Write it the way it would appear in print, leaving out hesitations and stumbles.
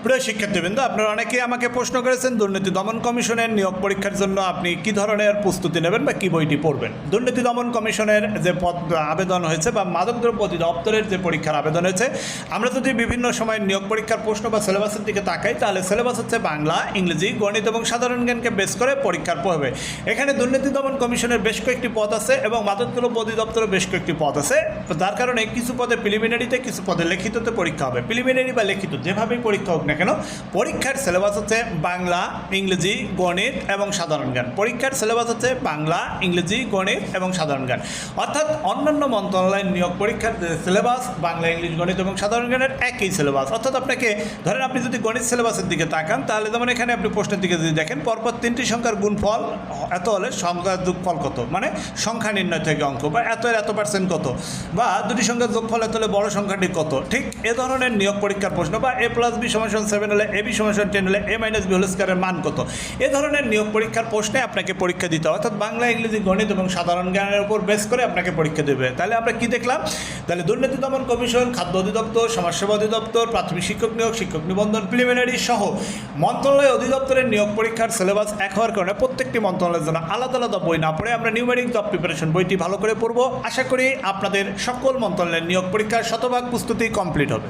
প্রিয় শিক্ষার্থীবৃন্দ, আপনারা অনেকেই আমাকে প্রশ্ন করেছেন দুর্নীতি দমন কমিশনের নিয়োগ পরীক্ষার জন্য আপনি কি ধরনের প্রস্তুতি নেবেন বা কি বইটি পড়বেন। দুর্নীতি দমন কমিশনের যে পদ আবেদন হয়েছে বা মাদকদ্রব্য অধিদপ্তরের যে পরীক্ষার আবেদন হয়েছে, আমরা যদি বিভিন্ন সময় নিয়োগ পরীক্ষার প্রশ্ন বা সিলেবাসের দিকে তাকাই, তাহলে সিলেবাস হচ্ছে বাংলা, ইংরেজি, গণিত এবং সাধারণ জ্ঞানকে বেস করে পরীক্ষার হবে। এখানে দুর্নীতি দমন কমিশনের বেশ কয়েকটি পদ আছে এবং মাদকদ্রব্য অধিদপ্তরের বেশ কয়েকটি পদ আছে। যার কারণে কিছু পদে প্রিলিমিনারিতে, কিছু পদে লিখিততে পরীক্ষা হবে। প্রিলিমিনারি বা লিখিত যেভাবেই পরীক্ষা হোক না কেন, পরীক্ষার সিলেবাস হচ্ছে বাংলা, ইংরেজি, গণিত এবং সাধারণ জ্ঞান। পরীক্ষার সিলেবাস হচ্ছে বাংলা, ইংরেজি, গণিত এবং সাধারণ জ্ঞান। অর্থাৎ অন্যান্য মন্ত্রণালয়ের নিয়োগ পরীক্ষার সিলেবাস বাংলা, ইংলিশ, গণিত এবং সাধারণ জ্ঞানের একই সিলেবাস। অর্থাৎ আপনাকে ধরেন, আপনি যদি গণিত সিলেবাসের দিকে তাকান, তাহলে যেমন এখানে আপনি প্রশ্নের দিকে যদি দেখেন, পরপর 3টি সংখ্যার গুণফল এত হলে সংখ্যার যোগফল কত, মানে সংখ্যা নির্ণয় থেকে অঙ্ক, বা এত % কত, বা দুটি সংখ্যার যোগফল এত হলে বড় সংখ্যাটি কত। ঠিক এ ধরনের নিয়োগ পরীক্ষার প্রশ্ন, বা a+b = 7 হলে ab = 10 হলে a-b হোল স্কয়ারের মান কত, এ ধরনের নিয়োগ পরীক্ষার প্রশ্নে আপনাকে পরীক্ষা দিতে হবে। অর্থাৎ বাংলা, ইংরেজি, গণিত এবং সাধারণ জ্ঞানের উপর বেস করে আপনাকে পরীক্ষা দেবে। তাহলে আমরা কি দেখলাম? তাহলে দুর্নীতি দমন কমিশন, খাদ্য অধিদপ্তর, সমাজসেবা অধিদপ্তর, প্রাথমিক শিক্ষক নিয়োগ, শিক্ষক নিবন্ধন, প্রিলিমিনারি সহ মন্ত্রণালয় অধিদপ্তরের নিয়োগ পরীক্ষার সিলেবাস এক হওয়ার কারণে প্রত্যেকটি মন্ত্রণালয়ের জন্য আলাদা আলাদা বই না পড়ে আমরা নিউমেরিক জব প্রিপারেশন বইটি ভালো করে পড়বো। আশা করি আপনাদের সকল মন্ত্রণালয়ের নিয়োগ পরীক্ষার শতভাগ প্রস্তুতি কমপ্লিট হবে।